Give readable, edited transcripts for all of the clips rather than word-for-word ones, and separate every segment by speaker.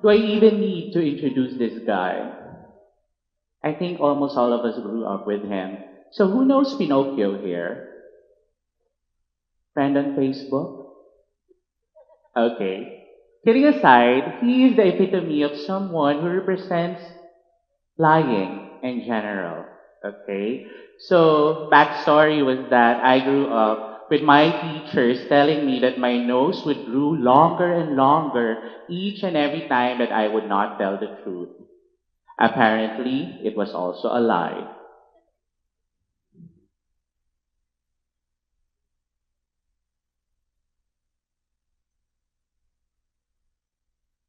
Speaker 1: Do I even need to introduce this guy? I think almost all of us grew up with him. So who knows Pinocchio here? Friend on Facebook? Okay. Kidding aside, he is the epitome of someone who represents lying in general. Okay? So, backstory was that I grew up with my teachers telling me that my nose would grow longer and longer each and every time that I would not tell the truth. Apparently, it was also a lie.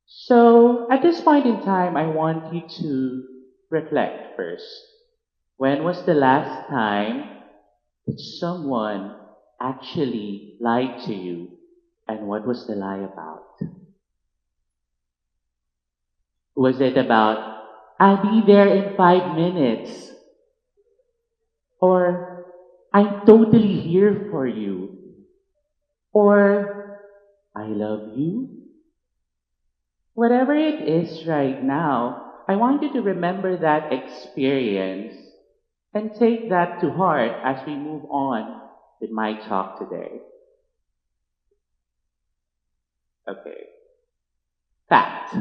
Speaker 1: So, at this point in time, I want you to reflect first. When was the last time that someone actually lied to you? And what was the lie about? Was it about, I'll be there in 5 minutes? Or, I'm totally here for you? Or, I love you? Whatever it is right now, I want you to remember that experience and take that to heart as we move on with my talk today. Okay. Fact.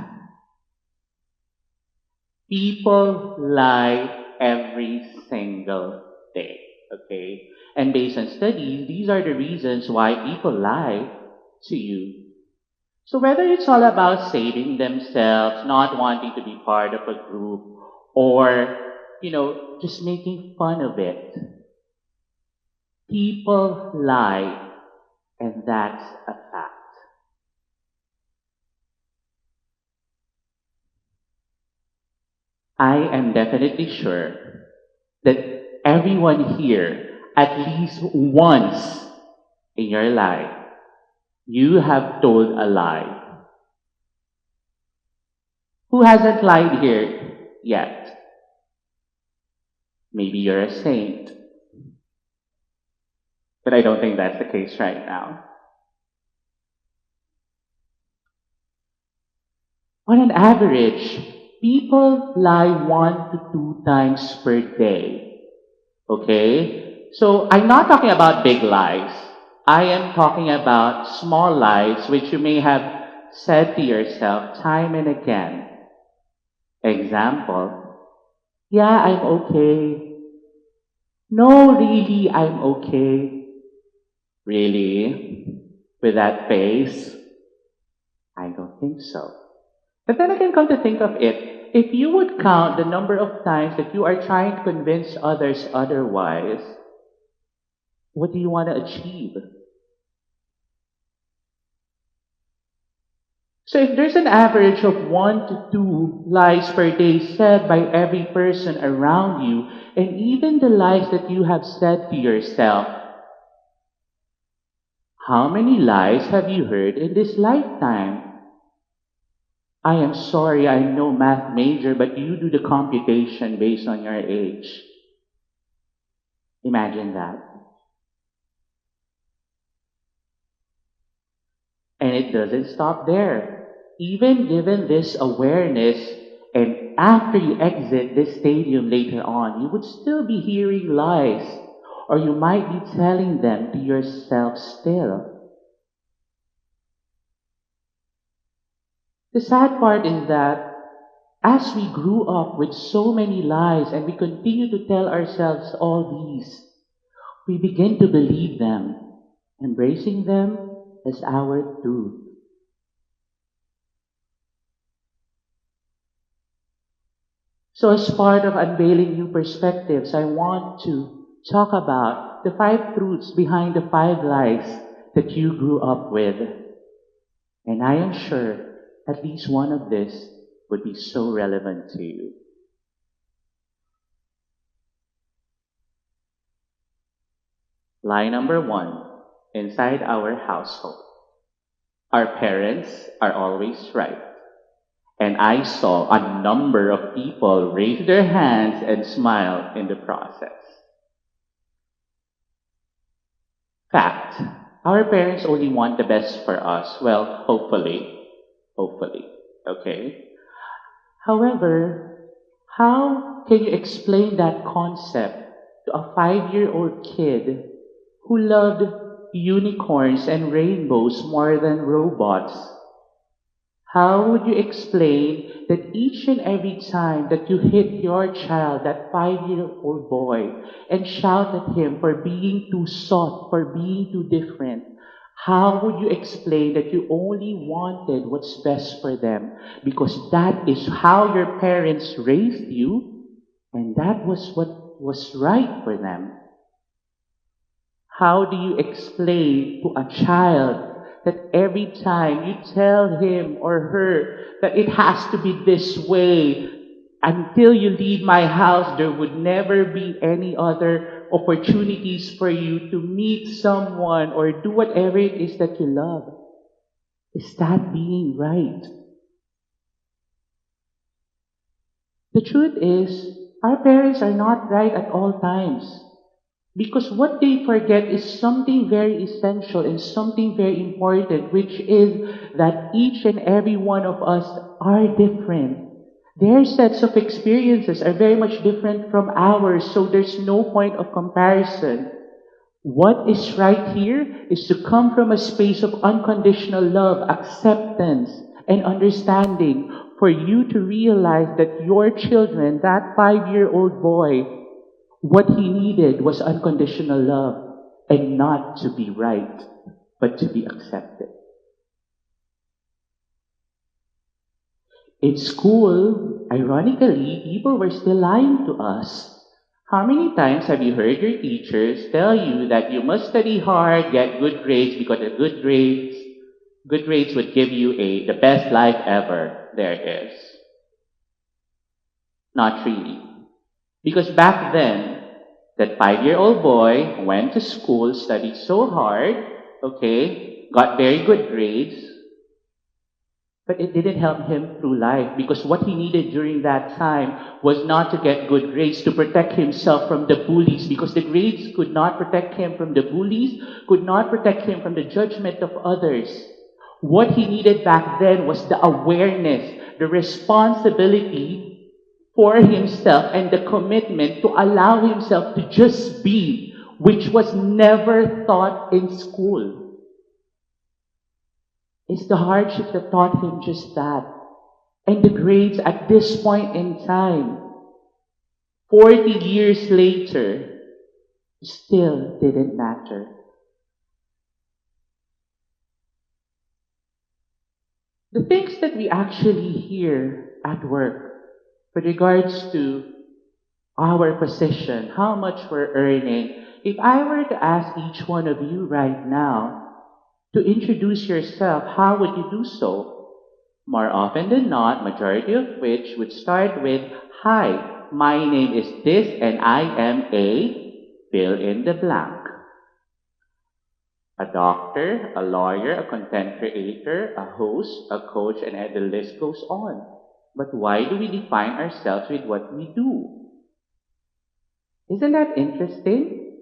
Speaker 1: People lie every single day. Okay. And based on studies, these are the reasons why people lie to you. So whether it's all about saving themselves, not wanting to be part of a group, or, just making fun of it, people lie, and that's a fact. I am definitely sure that everyone here, at least once in your life, you have told a lie. Who hasn't lied here yet? Maybe you're a saint, but I don't think that's the case right now. On an average, people lie 1 to 2 times per day. Okay? So I'm not talking about big lies. I am talking about small lies which you may have said to yourself time and again. Example, yeah, I'm okay. No, really, I'm okay. Really? With that face? I don't think so. But then again, come to think of it, if you would count the number of times that you are trying to convince others otherwise, what do you want to achieve? So if there's an average of 1 to 2 lies per day said by every person around you, and even the lies that you have said to yourself, how many lies have you heard in this lifetime? I am sorry, I'm no math major, but you do the computation based on your age. Imagine that. And it doesn't stop there. Even given this awareness, and after you exit this stadium later on, you would still be hearing lies, or you might be telling them to yourself still. The sad part is that as we grew up with so many lies and we continue to tell ourselves all these, we begin to believe them, embracing them as our truth. So, as part of unveiling new perspectives, I want to talk about the 5 truths behind the 5 lies that you grew up with. And I am sure at least one of this would be so relevant to you. Lie number 1, inside our household. Our parents are always right. And I saw a number of people raise their hands and smile in the process. Fact. Our parents only want the best for us. Well, hopefully. Hopefully. Okay? However, how can you explain that concept to a 5-year-old kid who loved unicorns and rainbows more than robots? How would you explain that each and every time that you hit your child, that 5-year-old boy, and shout at him for being too soft, for being too different, how would you explain that you only wanted what's best for them? Because that is how your parents raised you, and that was what was right for them. How do you explain to a child that every time you tell him or her that it has to be this way, until you leave my house, there would never be any other opportunities for you to meet someone or do whatever it is that you love? Is that being right? The truth is, our parents are not right at all times. Because what they forget is something very essential and something very important, which is that each and every one of us are different. Their sets of experiences are very much different from ours, so there's no point of comparison. What is right here is to come from a space of unconditional love, acceptance, and understanding for you to realize that your children, that 5-year-old boy, what he needed was unconditional love and not to be right, but to be accepted. In school, ironically, people were still lying to us. How many times have you heard your teachers tell you that you must study hard, get good grades, because the good grades would give you the best life ever there is? Not really. Because back then, that 5-year-old boy went to school, studied so hard, okay, got very good grades, but it didn't help him through life because what he needed during that time was not to get good grades, to protect himself from the bullies, because the grades could not protect him from the bullies, could not protect him from the judgment of others. What he needed back then was the awareness, the responsibility for himself, and the commitment to allow himself to just be, which was never taught in school. It's the hardship that taught him just that. And the grades at this point in time, 40 years later, still didn't matter. The things that we actually hear at work with regards to our position, how much we're earning, if I were to ask each one of you right now to introduce yourself, how would you do so? More often than not, majority of which would start with, "Hi, my name is this and I am a," fill in the blank. A doctor, a lawyer, a content creator, a host, a coach, and the list goes on. But why do we define ourselves with what we do? Isn't that interesting?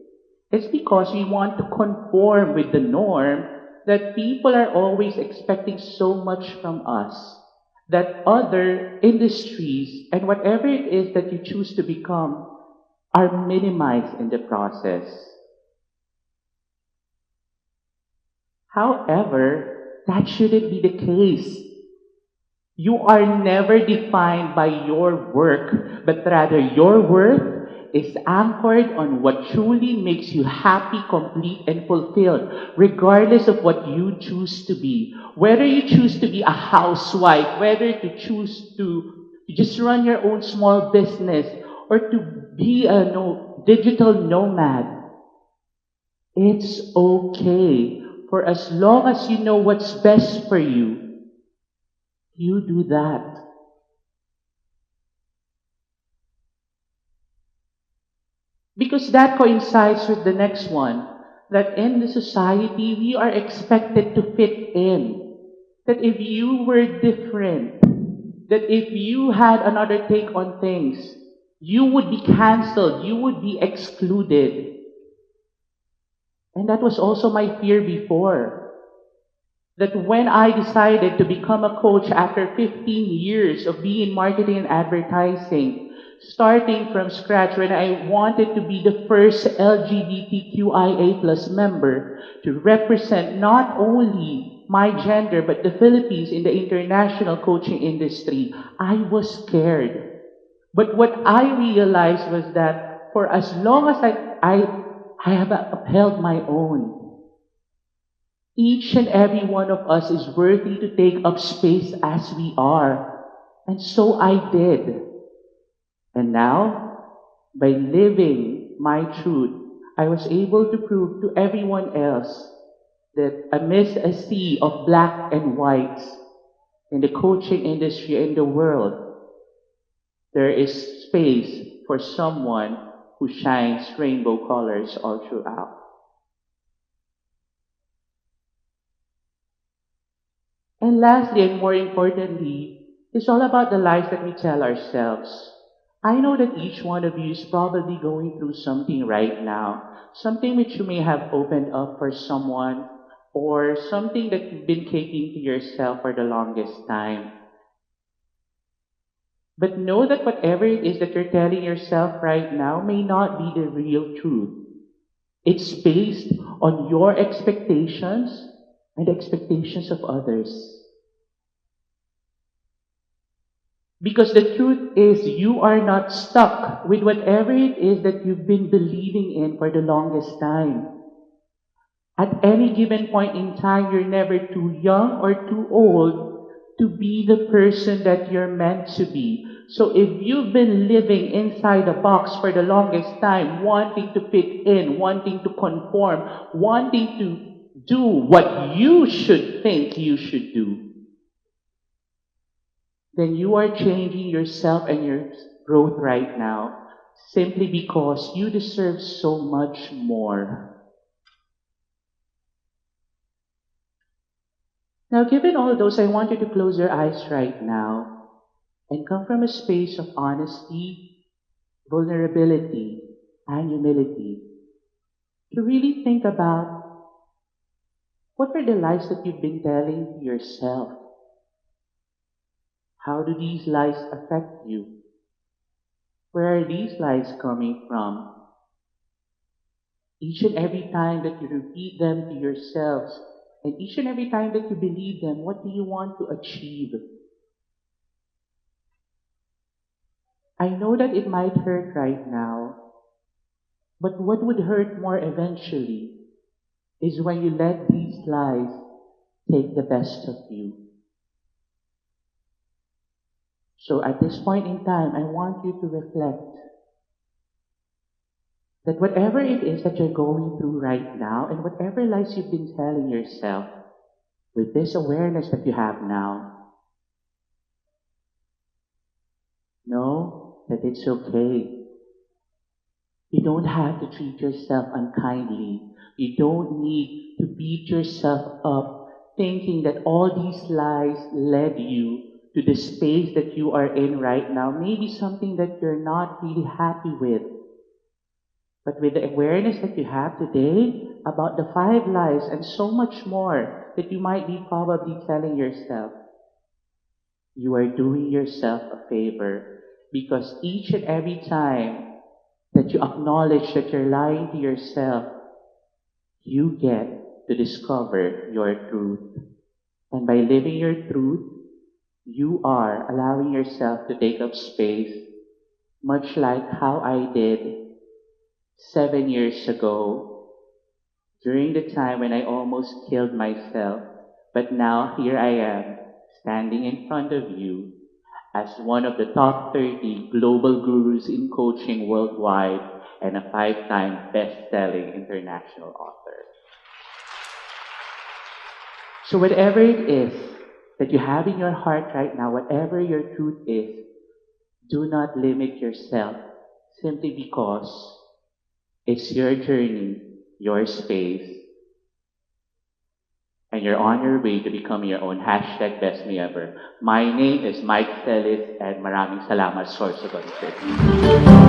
Speaker 1: It's because we want to conform with the norm that people are always expecting so much from us, that other industries and whatever it is that you choose to become are minimized in the process. However, that shouldn't be the case. You are never defined by your work, but rather your worth is anchored on what truly makes you happy, complete, and fulfilled, regardless of what you choose to be. Whether you choose to be a housewife, whether to choose to just run your own small business, or to be a digital nomad, it's okay. For as long as you know what's best for you do that. Because that coincides with the next one, that in the society, we are expected to fit in. That if you were different, that if you had another take on things, you would be cancelled, you would be excluded. And that was also my fear before. that when I decided to become a coach after 15 years of being in marketing and advertising, starting from scratch when I wanted to be the first LGBTQIA plus member to represent not only my gender but the Philippines in the international coaching industry, I was scared. But what I realized was that for as long as I have upheld my own, each and every one of us is worthy to take up space as we are. And so I did. And now, by living my truth, I was able to prove to everyone else that amidst a sea of black and whites in the coaching industry in the world, there is space for someone who shines rainbow colors all throughout. And lastly, and more importantly, it's all about the lies that we tell ourselves. I know that each one of you is probably going through something right now, something which you may have opened up for someone, or something that you've been keeping to yourself for the longest time. But know that whatever it is that you're telling yourself right now may not be the real truth. It's based on your expectations and expectations of others. Because the truth is, you are not stuck with whatever it is that you've been believing in for the longest time. At any given point in time, you're never too young or too old to be the person that you're meant to be. So if you've been living inside a box for the longest time, wanting to fit in, wanting to conform, wanting to do what you should think you should do, then you are changing yourself and your growth right now simply because you deserve so much more. Now, given all those, I want you to close your eyes right now and come from a space of honesty, vulnerability, and humility to really think about what are the lies that you've been telling yourself. How do these lies affect you? Where are these lies coming from? Each and every time that you repeat them to yourselves, and each and every time that you believe them, what do you want to achieve? I know that it might hurt right now, but what would hurt more eventually is when you let these lies take the best of you. So at this point in time, I want you to reflect that whatever it is that you're going through right now and whatever lies you've been telling yourself, with this awareness that you have now, know that it's okay. You don't have to treat yourself unkindly. You don't need to beat yourself up thinking that all these lies led you to the space that you are in right now. Maybe something that you're not really happy with. But with the awareness that you have today about the 5 lies and so much more that you might be probably telling yourself, you are doing yourself a favor because each and every time that you acknowledge that you're lying to yourself, you get to discover your truth. And by living your truth, you are allowing yourself to take up space, much like how I did 7 years ago, during the time when I almost killed myself. But now here I am, standing in front of you as one of the top 30 global gurus in coaching worldwide and a 5-time best-selling international author. So whatever it is that you have in your heart right now, whatever your truth is, do not limit yourself simply because it's your journey, your space, and you're on your way to become your own hashtag best me ever. My name is Mike Celis and maraming salamat, Source of Uncertainty.